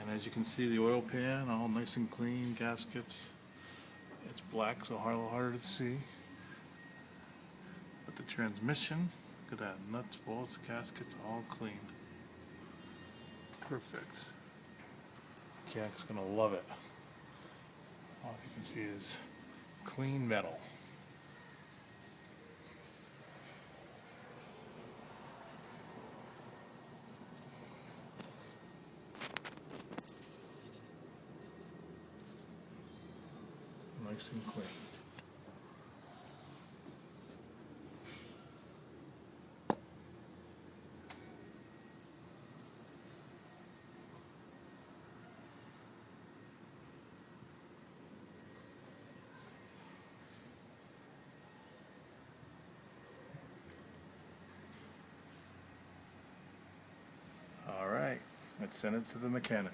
And as you can see, the oil pan all nice and clean, gaskets. It's black, so a little harder to see. But the transmission, look at that, nuts, bolts, gaskets, all clean. Perfect. Jack's gonna love it. All you can see is clean metal. Nice and clean. All right, let's send it to the mechanic.